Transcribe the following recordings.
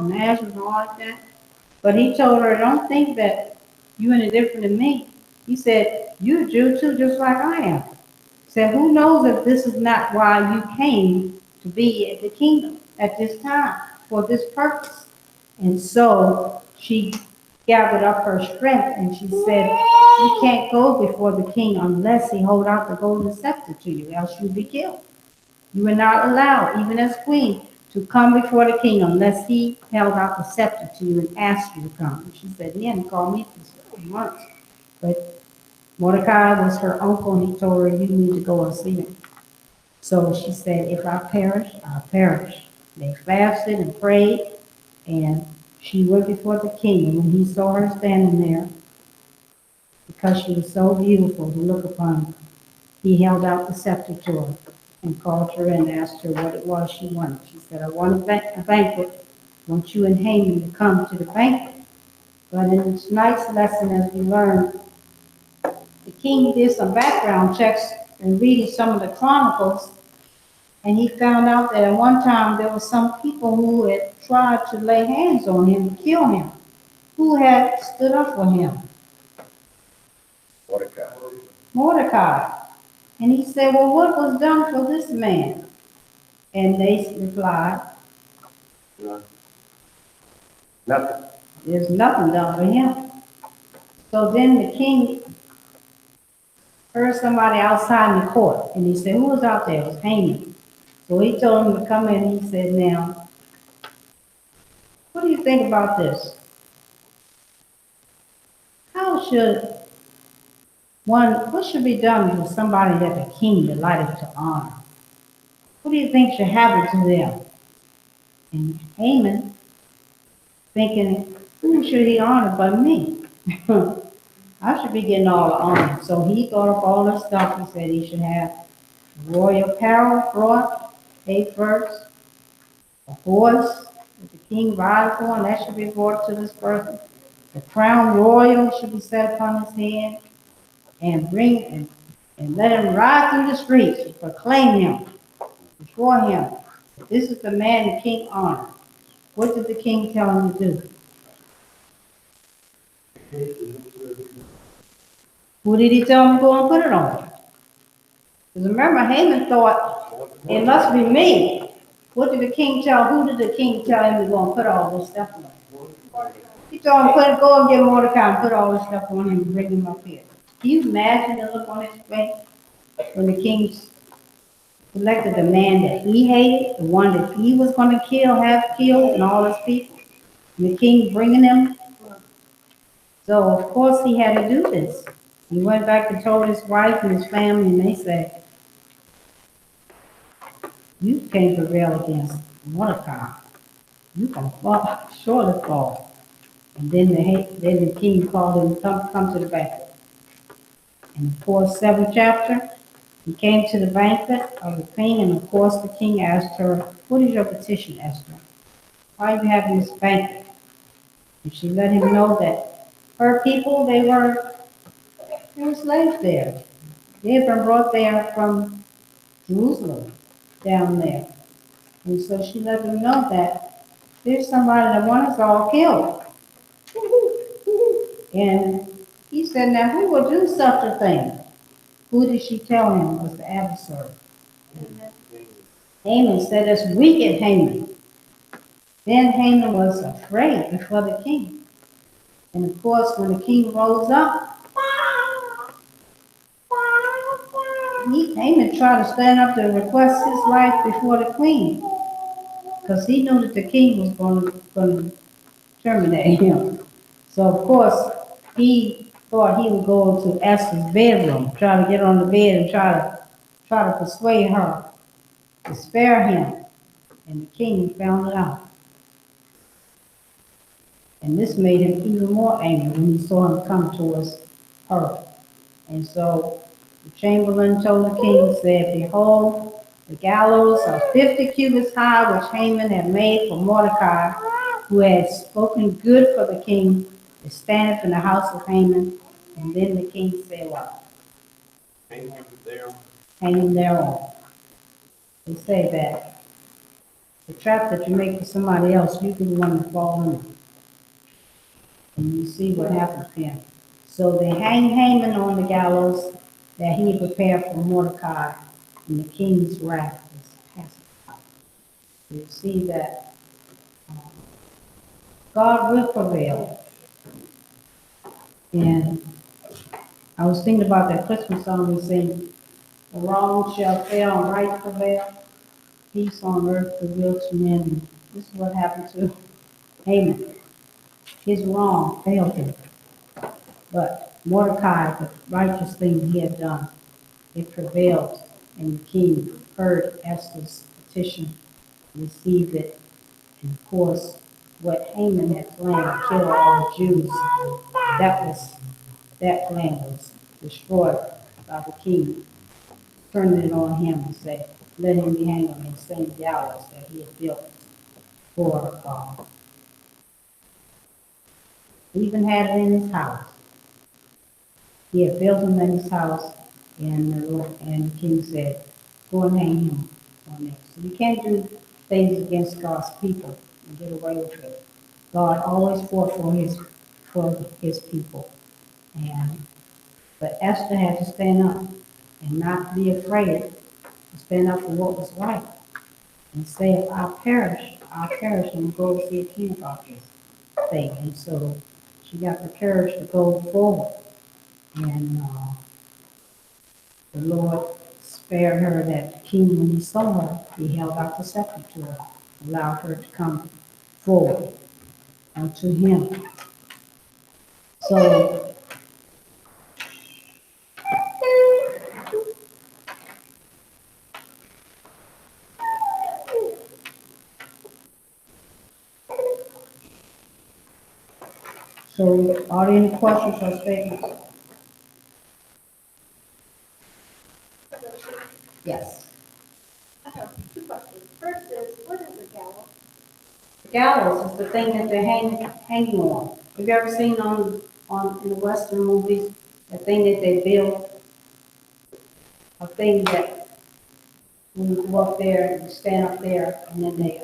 and ashes and all like that. But he told her, don't think that you're any different than me. He said, you're a Jew too, just like I am. He said, who knows if this is not why you came to be at the kingdom at this time for this purpose. And so she gathered up her strength and she said, you can't go before the king unless he hold out the golden scepter to you, else you'll be killed. You were not allowed, even as queen, to come before the king unless he held out the scepter to you and asked you to come. And she said, he hadn't called me for months. But Mordecai was her uncle, and he told her, you need to go and see him. So she said, if I perish, I perish. They fasted and prayed, and she went before the king. And when he saw her standing there, because she was so beautiful to look upon, he held out the scepter to her and called her in and asked her what it was she wanted. She said, I want a banquet. I want you and Haman to come to the banquet. But in tonight's lesson, as we learned, the king did some background checks and reading some of the chronicles, and he found out that at one time there were some people who had tried to lay hands on him and kill him, who had stood up for him. Mordecai. And he said, well, what was done for this man? And they replied, Nothing. there's nothing done for him. So then the king heard somebody outside in the court, and he said, who was out there? It was Haman. So he told him to come in, and he said, now, what do you think about this? How should what should be done with somebody that the king delighted to honor? What do you think should happen to them? And Haman, thinking, who should he honor but me? I should be getting all the honor. So he thought of all this stuff. He said he should have royal apparel brought, paid first, a horse that the king rides on, that should be brought to this person. The crown royal should be set upon his head, and and let him ride through the streets and proclaim him before him. This is the man the king honored. What did the king tell him to do? Who did he tell him to go and put it on? Because remember, Haman thought, it must be me. What did the king tell? Who did the king tell him to go and put all this stuff on? He told him, go and get Mordecai and put all this stuff on him and bring him up here. Can you imagine the look on his face when the king selected the man that he hated, the one that he was going to kill, have killed, and all his people, and the king bringing him? So, of course, he had to do this. He went back and told his wife and his family, and they said, you can't prevail against Mordecai. You can fall, surely fall. And then the king called him, come to the banquet. In the 7th chapter, he came to the banquet of the king, and of course the king asked her, what is your petition, Esther? Why are you having this banquet? And she let him know that her people, they were slaves there. They had been brought there from Jerusalem down there. And so she let him know that there's somebody that wants us all killed. And he said, now who will do such a thing? Who did she tell him was the adversary? Haman said, it's wicked Haman. Then Haman was afraid before the king. And of course, when the king rose up, Haman tried to stand up to request his life before the queen, because he knew that the king was going to terminate him. So of course, he thought he would go to Esther's bedroom, try to get on the bed and try to persuade her to spare him. And the king found it out. And this made him even more angry when he saw him come towards her. And so the chamberlain told the king, said, behold, the gallows are 50 cubits high, which Haman had made for Mordecai, who had spoken good for the king, is standeth in the house of Haman. And then the king said, what? Hang him there. Hang him thereon. They say that The trap that you make for somebody else, you be the one to fall in it. And you see what happens to him. So they hang Haman on the gallows that he prepared for Mordecai, and the king's wrath was pacified. You see that God will prevail. And I was thinking about that Christmas song we sing, the wrong shall fail and right prevail. Peace on earth, goodwill to men. And this is what happened to Haman. His wrong failed him. But Mordecai, the righteous thing he had done, it prevailed. And the king heard Esther's petition, received it. And of course, what Haman had planned to kill all the Jews, that plan was destroyed by the king, turning it on him and said, let him be hanged on the same gallows that he had built for he even had it in his house. He had built him in his house, and the king said, go and hang him on it. So you can't do things against God's people and get away with it. God always fought for his people. But Esther had to stand up and not be afraid to stand up for what was right and say, if I perish, and go see the king about this thing. And so she got the courage to go forward. And the Lord spared her that the king, when he saw her, he held out the scepter to her, allowed her to come forward unto him. So are there any questions or statements? Yes. I have two questions. First is, what is a gallows? The gallows is the thing that they're hanging on. Have you ever seen on in the Western movies, the thing that they build, a thing that when you go up there and stand up there, and then they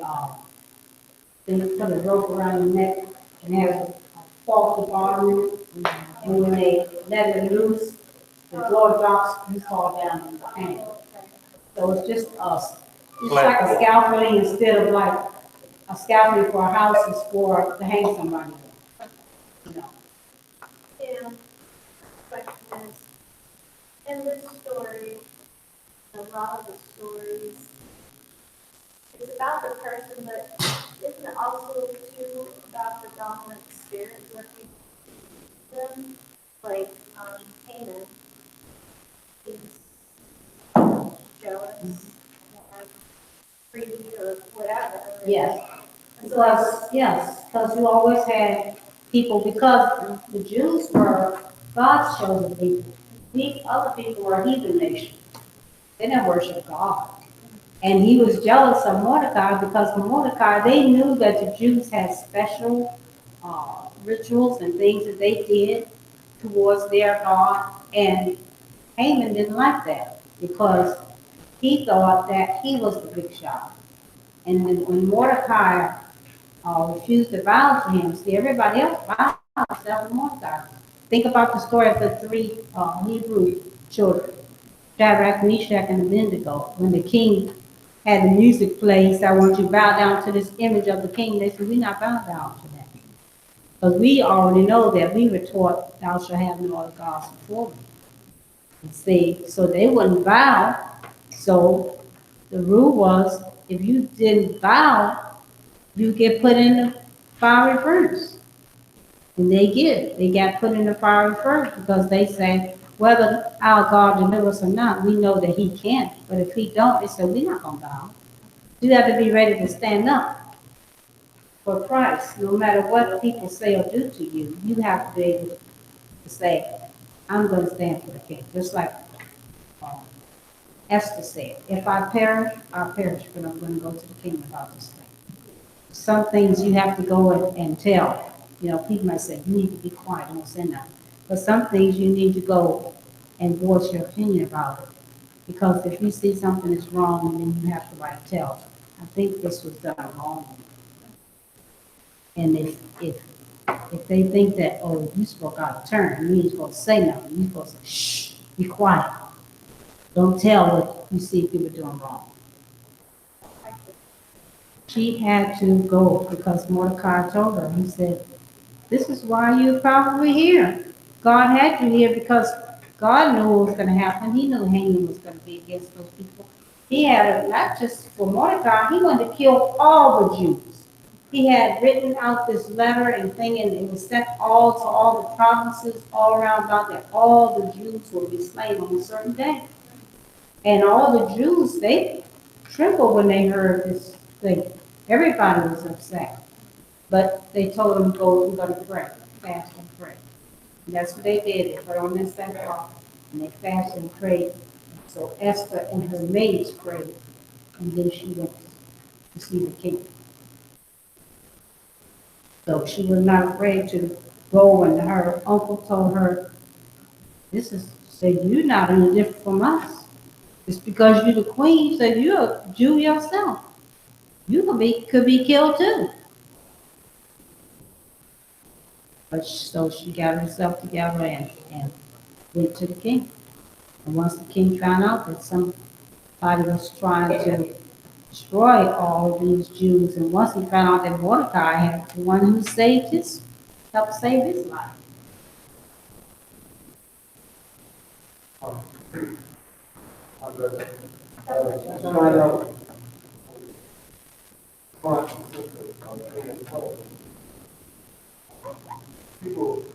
put a rope around your neck and have a faulty bottom in it, and when they let it loose, the door drops, you fall down in the hang. So it's just it's like a scaffolding instead of like a scaffolding for a house is for to hang somebody with, you know. And question is, in this story, a lot of the stories, it's about the person, but isn't it also too about the dominant spirit working them? Like, Haman is jealous, or greedy, or whatever. Yes. And so that's Because you always had people, because the Jews were God's chosen people. These other people were heathen nations. They didn't worship God. And he was jealous of Mordecai because for Mordecai, they knew that the Jews had special rituals and things that they did towards their God. And Haman didn't like that because he thought that he was the big shot. And when Mordecai refused to bow to him, see, everybody else bowed except Mordecai. Think about the story of the three Hebrew children, Shadrach, Meshach, and Abednego. When the king had the music play, he said, I want you to bow down to this image of the king. They said, we're not bowing down to that. Because we already know that we were taught, thou shalt have no other gods before me. And see, so they wouldn't bow. So the rule was, if you didn't bow, you get put in the fiery furnace. And they got put in the fiery furnace because they say, whether our God delivers or not, we know that he can't. But if he don't, they say, we're not going to bow. You have to be ready to stand up for Christ. No matter what people say or do to you, you have to be able to say, I'm going to stand for the king. Just like um, Esther said, if I perish, I'll perish, but I'm going to go to the king about this thing. Some things you have to go and tell. You know, people might say, you need to be quiet, don't say nothing. But some things you need to go and voice your opinion about it. Because if you see something is wrong, then you have to tell. I think this was done wrong. And if they think that, oh, you spoke out of turn, you ain't supposed to say nothing, you supposed to shh, be quiet. Don't tell what you see people doing wrong. She had to go because Mordecai told her, he said, this is why you're probably here. God had you here because God knew what was going to happen. He knew Haman was going to be against those people. He had, not just for Mordecai, he wanted to kill all the Jews. He had written out this letter and thing, and it was sent all to all the provinces all around about that all the Jews would be slain on a certain day. And all the Jews, they trembled when they heard this thing. Everybody was upset. But they told them, go, we're going to pray, fast and pray. And that's what they did. They put on their sackcloth and they fasted and prayed. So Esther and her maids prayed, and then she went to see the king. So she was not afraid to go, and her uncle told her, this is, say, you're not any different from us. It's because you're the queen, so you're a Jew yourself. You could be killed too. But so she got herself together and went to the king. And once the king found out that somebody was trying to destroy all of these Jews, and once he found out that Mordecai had the one who helped save his life. People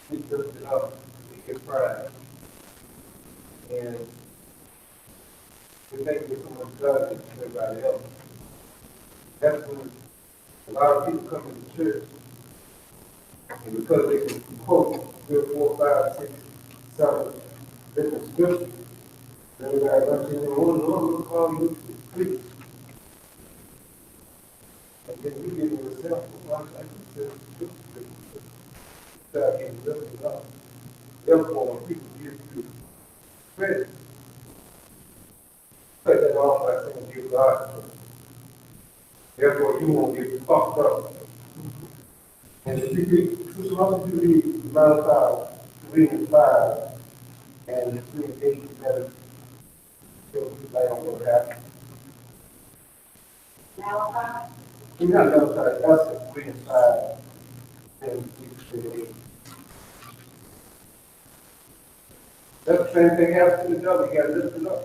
get lifted up, they get pride, and they think they're someone better than everybody else. That's when a lot of people come into church, and because they can quote 3, 4, 5, 6, 7 different scriptures, everybody runs in there, oh Lord, we'll call you to preach. And then you give yourself, well, I can say, that can lift it up. Therefore, when people give you credit, cut that off by saying give God credit. Therefore, you won't get fucked up. And if you read, as long as you read Malachi 3 and 5 and 3 and 8 together, you'll be like on what happened. Malachi? You're not Malachi, that's 3 and 5 and 3 and 8. That's the same thing happens to the devil, you gotta lift it up.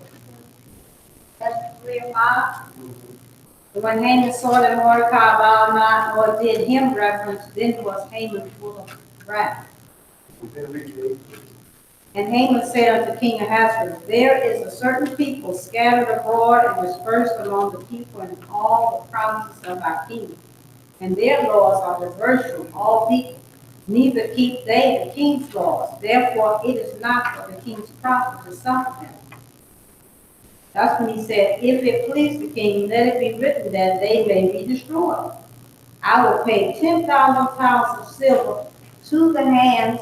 That's 3 and 5? When Haman saw that Mordecai bowed not or did him reverence, then was Haman full of wrath. And then read the 8. And Haman said unto King Ahasuerus, there is a certain people scattered abroad and dispersed among the people in all the provinces of our kingdom. And their laws are diverse from all people. Neither keep they the king's laws. Therefore it is not for the king's profit to suffer them. That's when he said, if it please the king, let it be written that they may be destroyed. I will pay 10,000 pounds of silver to the hands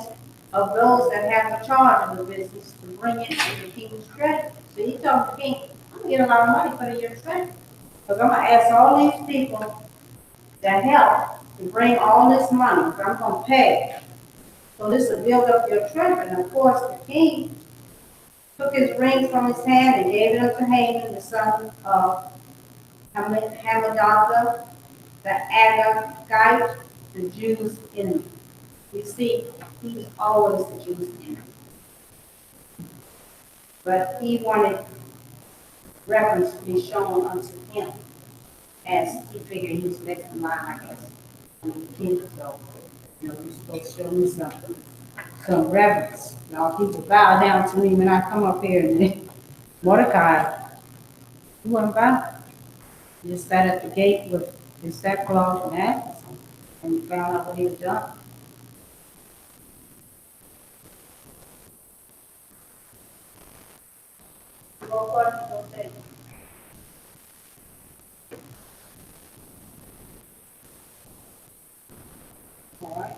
of those that have the charge of the business to bring it to the king's treasury. So he told the king, I'm going to get a lot of money put in your treasury. Because I'm going to ask all these people that help to bring all this money. So I'm going to pay. So this will build up your treasury. And of course, the king took his ring from his hand and gave it unto Haman, the son of Hammedatha, the Agagite, the Jews' enemy. You see, he's always the Jews' enemy. But he wanted reference to be shown unto him as he figured he was next in line, I guess. And the king, so, you're supposed to show me something, some reverence. Now, people bow down to me when I come up here, and Mordecai, he wouldn't bow. He just sat at the gate with his sackcloth and ashes, and he found out what he had done. More questions on that? All right.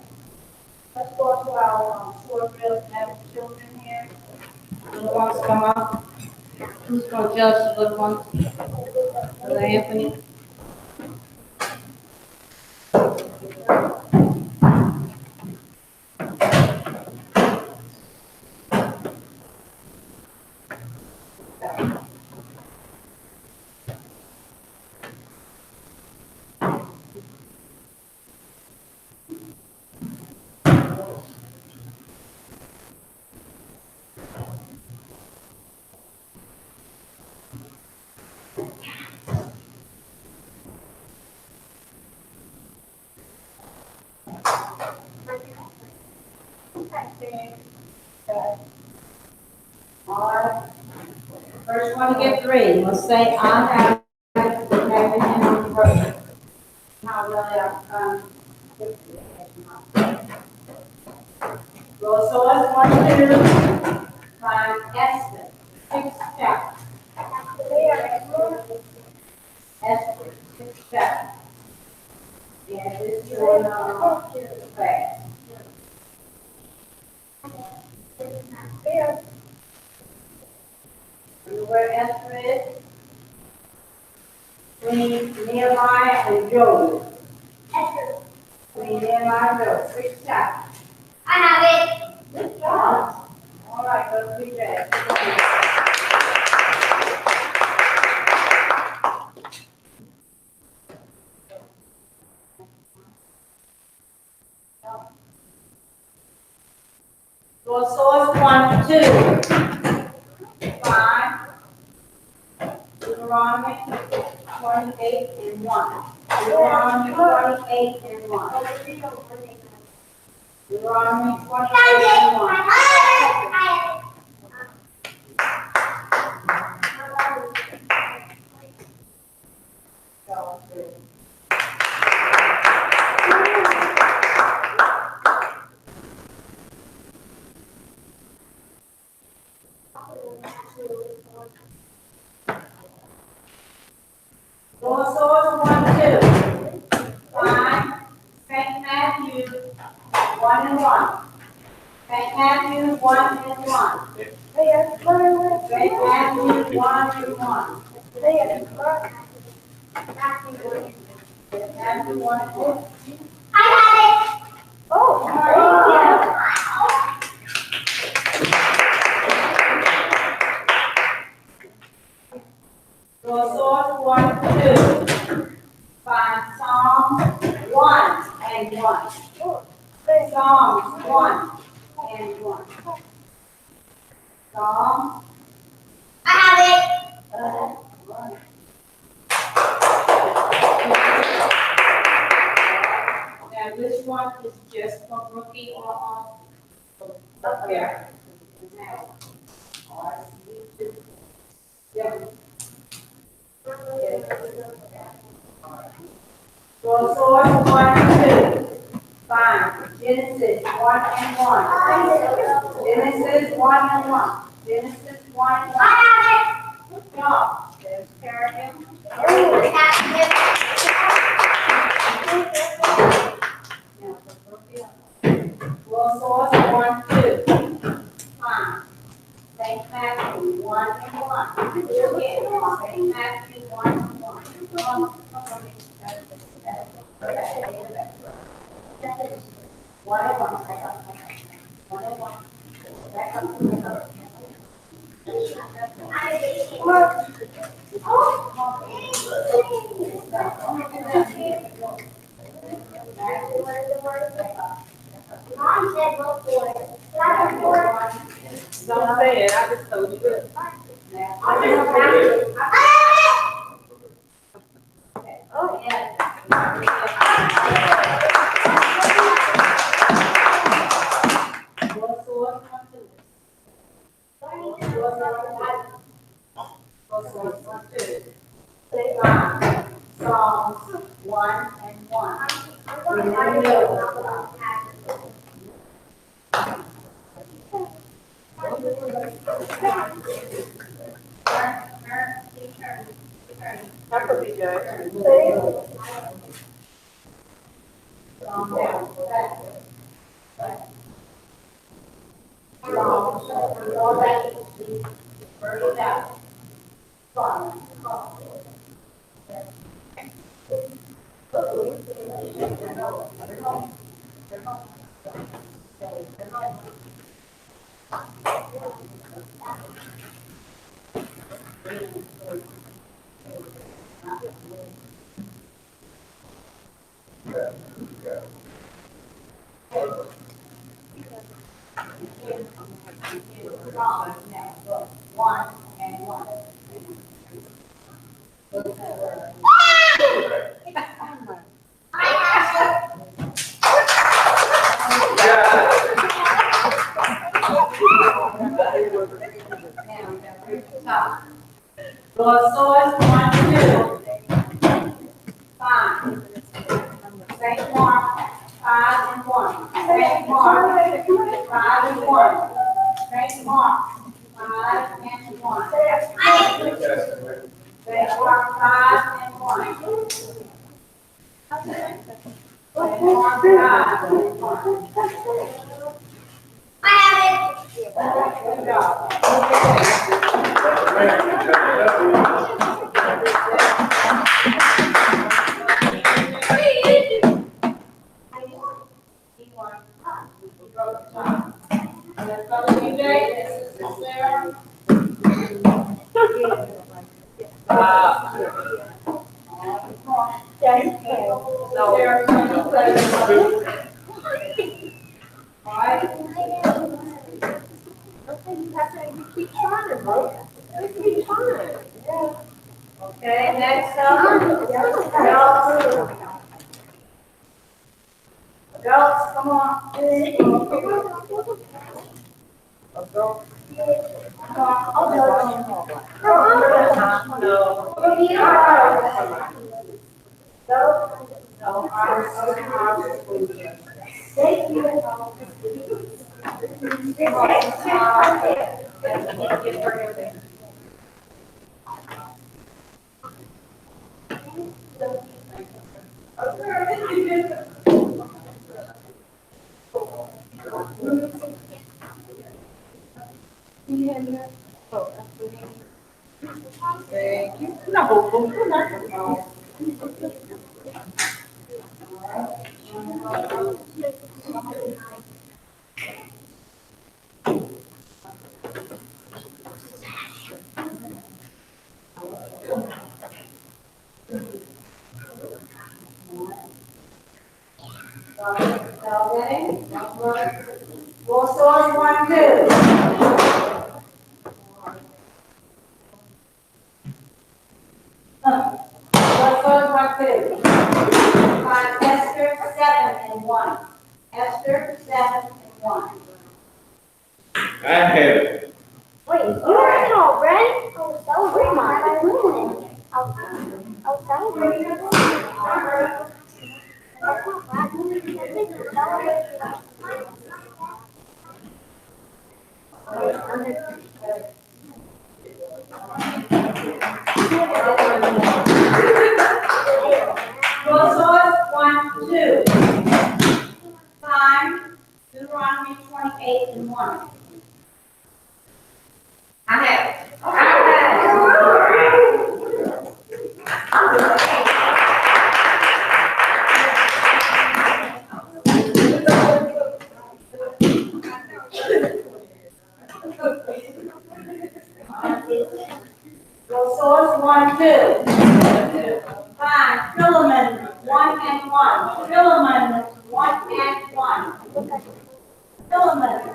Let's go to our short drill and have the children here. Little ones come up. Who's going to judge the little ones? Brother Anthony? All right. First one to get three, will say, I have it on the road. Not really, Go, so let's one, two, find Esther, sixth chapter. Esther, sixth chapter. Yeah, this is on, fast. You know where Esther is? Between Nehemiah and Job. Between Nehemiah and Job, sixth chapter. I have it. Good job. All right, let's read that. Go source 1, 2, 5, Deuteronomy 28 and 1. Deuteronomy 28 and 1. Deuteronomy 28 and 1. Go source 1, 2, 5, St. Matthew 1 and 1. St. Matthew 1 and 1. St. Matthew 1 and 1. Matthew 1 and 1. I have it. Oh, yeah. Go source 1, 2. Find Psalms 1 and 1. Psalms 1 and 1. Psalms. I have it. Now this one is just for rookie or on up there. Now, all right, you two. Yeah. Go source 1, 2. Fine. Genesis 1 and 1. Genesis 1 and 1. Genesis 1 and 1. I have it. Good job. There's Carrigan. Well, source 1, 2. Fine. St. Matthew 1 and 1. Again, St. Matthew 1 and 1. One and one. One and one. Back up. Mom said look for it. Don't say it, I just told you this. Oh, yeah. Psalms 1 and 1. That could be good. One and one. Lord Source, 1, 2, 5. Saint Mark, 5 and 1. Saint Mark, 5 and 1. Saint Mark, 5 and 1. Saint Mark, 5 and 1. Saint Mark, 5 and 1. I have it. Good job. Okay, next up, adults, come on. Full source, 1, 2. Full source, 1, 2. Find Esther, 7 and 1. Esther, 7 and 1. I have it. Wait, you already know, right? Oh, that was really mine. Oh, Full source, 1, 2. Find Deuteronomy 28 and 1. I have it. Full source, 1, 2. Find Philemon, 1 and 1. Philemon, 1 and 1. Philemon.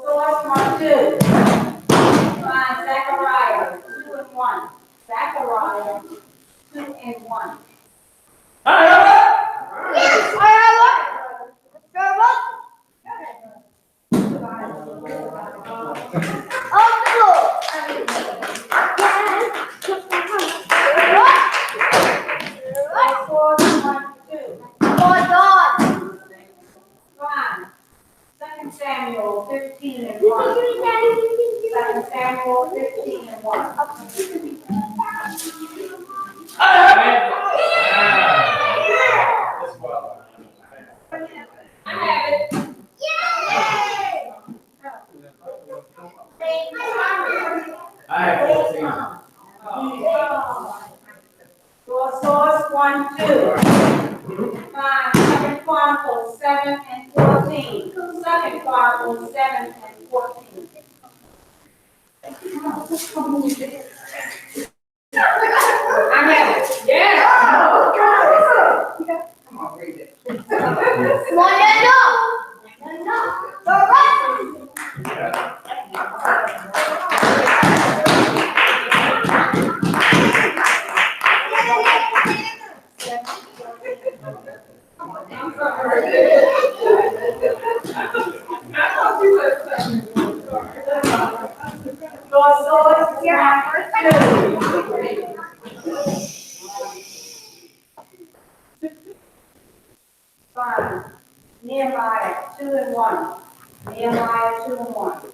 Source 1, 2. Find Zechariah 2 and 1. Zechariah 2 and 1. Source 1, 2. Find 2 Samuel 15 and 1. 2 Samuel 15 and 1. 1, 2. 5, 2 Chronicles 7 and 14. 2 Chronicles 7 and 14. I have it. Yeah. Come on, read it. Fine. Nehemiah 2 and 1. Nehemiah 2 and 1.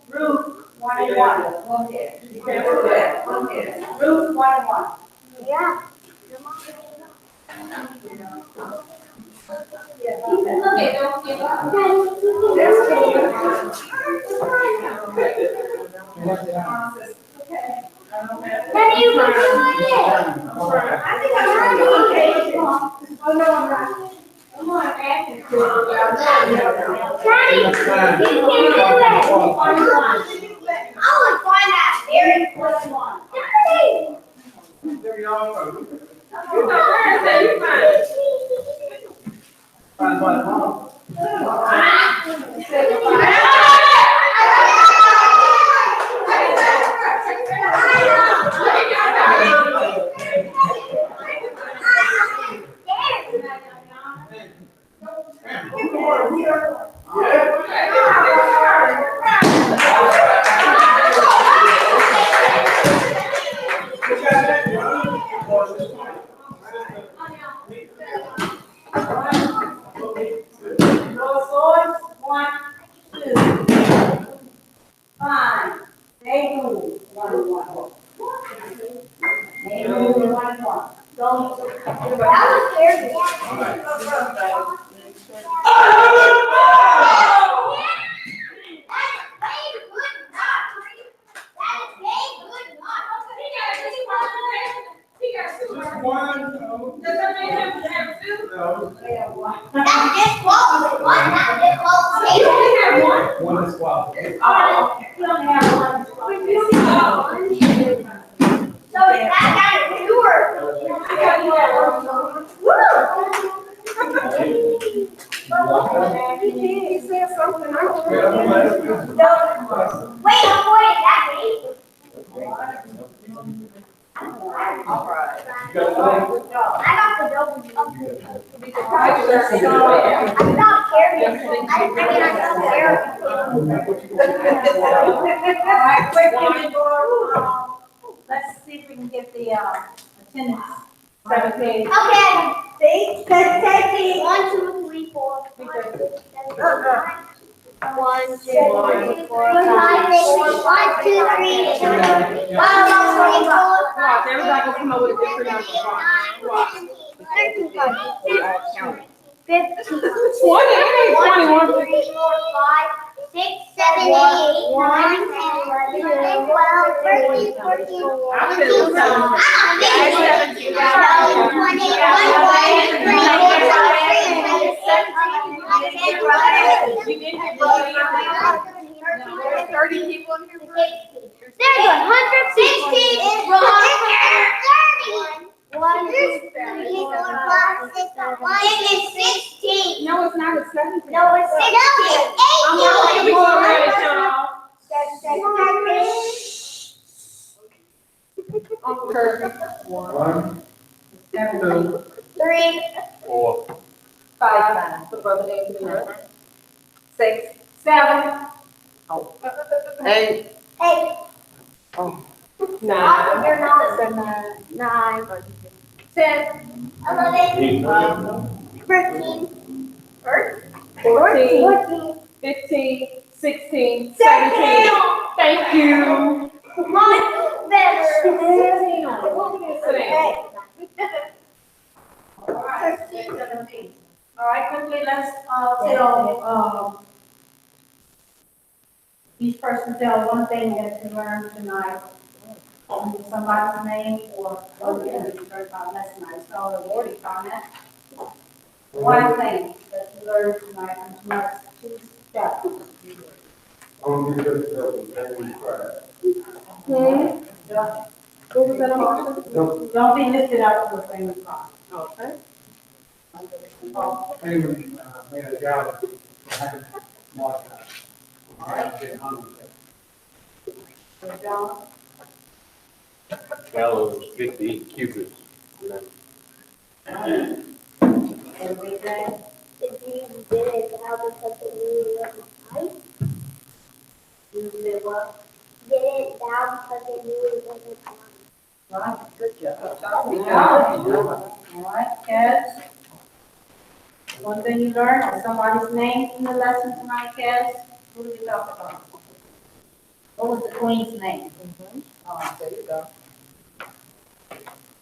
Ruth 1 and 1. Go ahead. Ruth 1 and 1. Yeah. Daddy, you put it on it. I think I'm ready. Oh, no, I'm not. Come on, Anthony. Daddy, you can't do it. I would find that very close one. Daddy. Let's see if we can get the attendance. 17. Okay. See? 13. 1, 2, 3, 4. 1, 2, 3, 4, 5, 6, 1, 2, 3, 4, 5, Everybody will come up with a different number. 15, 20, 21. 3, 4, 5, 6, 7, 8, 9, 10, 11, 12, 13, 14, 15, 30 people in here. there's 160 wrong. 1, 2, 3, 4, 5, 6, 7, 8. It is 16. No, it's not, it's 17. No, it's 16. I'm not gonna be more ready, y'all. Uncle Kirby. 1, 2, 3, 4, 5. The brother Anthony. 6. 7. 8. Eight. Nine. You're not. Seven. Nine. 10. 11. 13. 14. 15. 16. 17. Thank you. Much better. 16. Okay. All right, all right, quickly, let's, tell, each person tell one thing that you learned tonight. Somebody's name or, you learned about lesson tonight, so already found that. One thing that you learned tonight from tonight's two chapters. Only just and we cry. What was that on? Don't be lifted up to the same spot. Okay. Anyway, made a job. Marcia. All right. Get hungry. Good job. Gallows 50 cubits. Everything. Did you did it how because it knew it was right? You did what? Did it down because it knew it wasn't right. Right, good job. Good Good job. job. All right, Kaz. One thing you learned, is somebody's name in the lesson tonight, Kaz? Who did you talk about? What was the queen's name? Oh, There you go.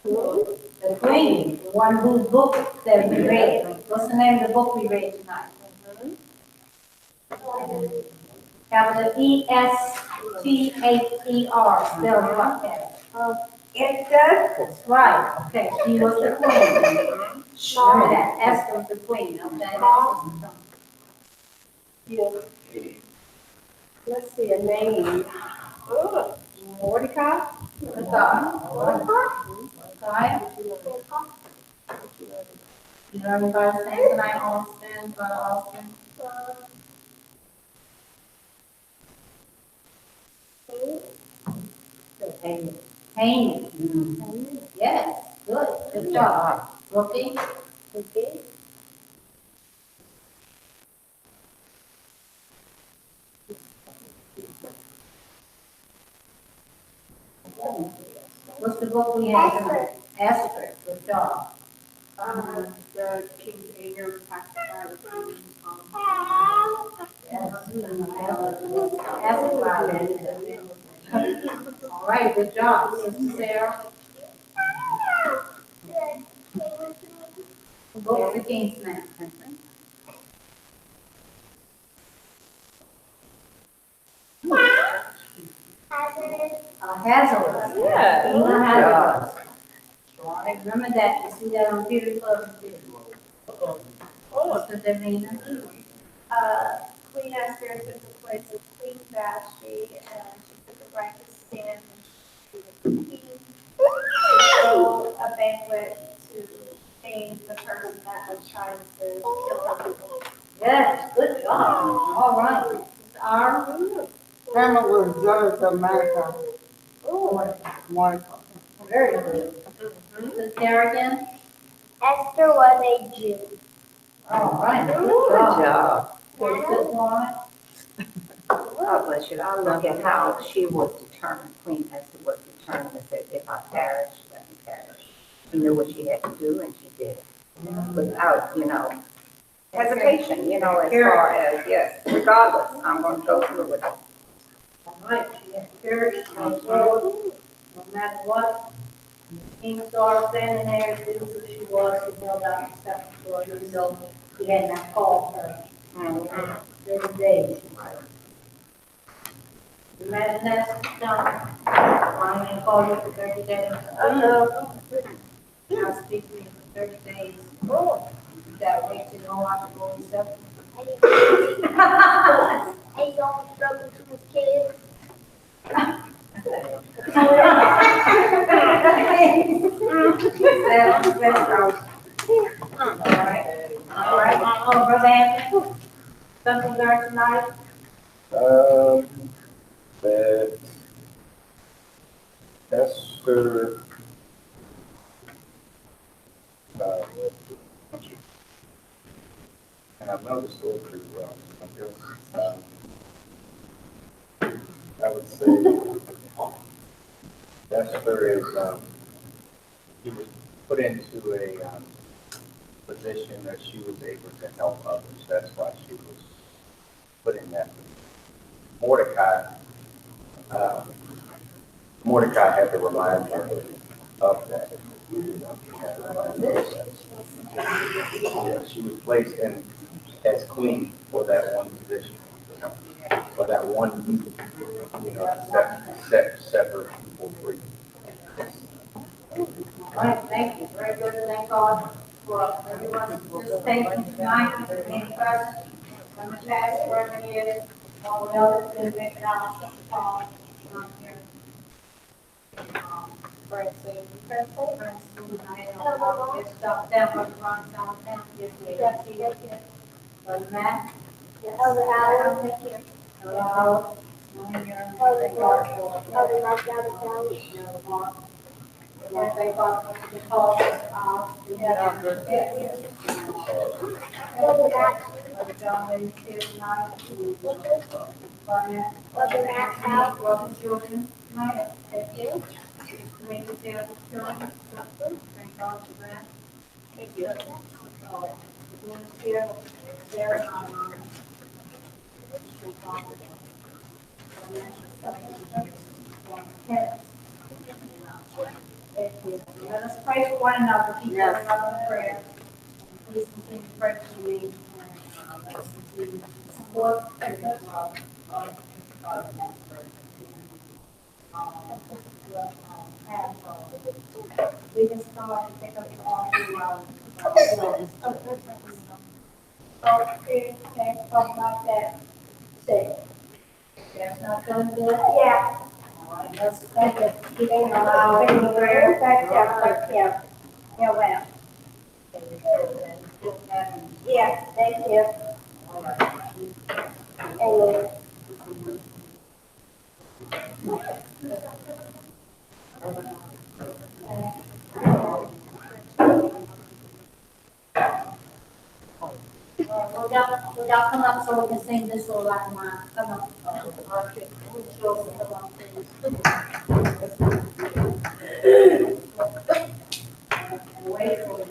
the queen, the one whose book that we read. What's the name of the book we read tonight? Capital Esther, spelled what, Kaz? Esther? That's right, okay, she was the queen. Remember that, Esther was the queen, okay? Let's see a name. Mordecai? You know everybody's name tonight, Austin, Brother Austin? Haman. Yes, good job. Rookie? Okay. What's the book we have tonight? Esther, good job. The King Ager pacified the queen. Yes. All right, good job, Sister Sarah. Book the king's name. Hazardous. Yeah. You know hazardous. All right, remember that, you see that on Peter Club. What's the Davina? Queen Esther took the place of Queen Vashti, and she took the rank of sin, and she was queen. She threw a banquet to thank the person that was trying to kill her people. Yes, good job. All right. It's our, Grandma was jealous of Monica. Monica. very good. Sister Sarah again? Esther was a Jew. All right. Good job. Good one. Well, bless you. I look at how she was determined, Queen Esther was determined to say, if I perish, let me perish. She knew what she had to do and she did it. Without, hesitation, as far as, yes, regardless, I'm going to go through with it. All right, she had courage, no matter what. King saw her standing there, knew who she was, he held out the scepter to her, even though he had not called her. 30 days. Imagine that, John. I'm gonna call you for 30 days. I'll speak to you for 30 days. Oh. You gotta wait till you know how to go and stuff. And he don't struggle to his kids. All right, Brother Anthony, something learned tonight? That Esther, and I know the story pretty well. I guess, Esther is, she was put into a, position that she was able to help others. That's why she was put in that. Mordecai, uh, Mordecai had to remind her of that. Yeah, she was placed in as queen for that one position, for that one duty, separate people free. All right, thank you, very good, thank God for everyone's participation tonight, any questions from the past, wherever it is, all the others been making out, here. Francine, it's stuff down, but runs down, yes, Brother Matt, Other hours, thank you. hello, thank God for. Other knocked out of town. Yeah, thank God for the call, Other back, Brother John, ladies here tonight, other back house. welcome children tonight, thank you. Community care children, thank God for that. Thank you. Community care, there, let us pray for one another, keep one another in prayer. Please continue to pray for me, and let us continue to support and love. We just come up and pick up the all through Okay, talk about that. Say, that's not gonna do it? Yeah. All right, let's thank you. Keep Thank it allowed. you. Yeah, well, yeah, thank you. And, Will y'all come up so we can sing this little Latin line? Come on. Okay. Come on, please. And wait for you.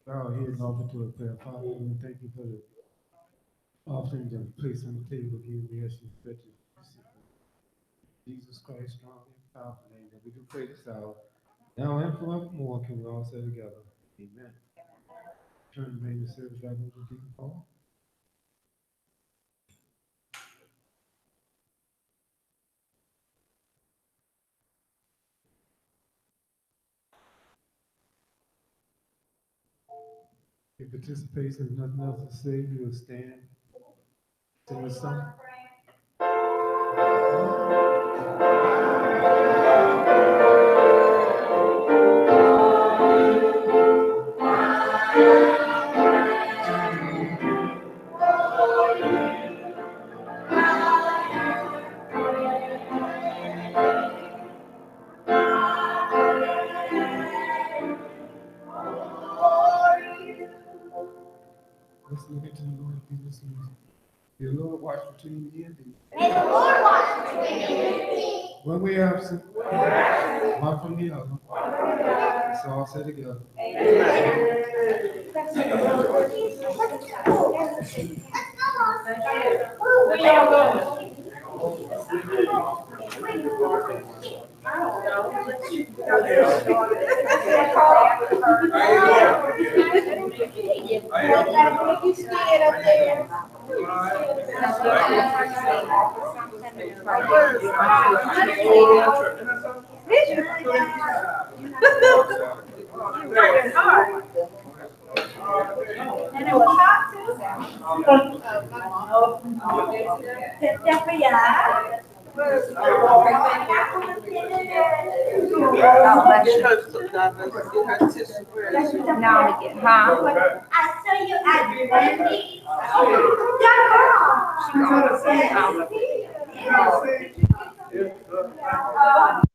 Bow our heads off into a prayer. Father, we thank you for the offering that we place on the table again. We ask you to fetch it. Jesus Christ, strong and powerful name, that we do pray this out. Now and forevermore can we all say together. Amen. Turn the main service back over to Deacon Paul. If participation has nothing else to say, we will stand. Sing a song. Let's look into the Lord and be listening. Dear Lord, watch between me and thee. May the Lord watch between you and me. When we absent, one from the other. Let's all say together. And it was hot too. Now we get, huh? I saw you at Wendy's. Yeah, girl. She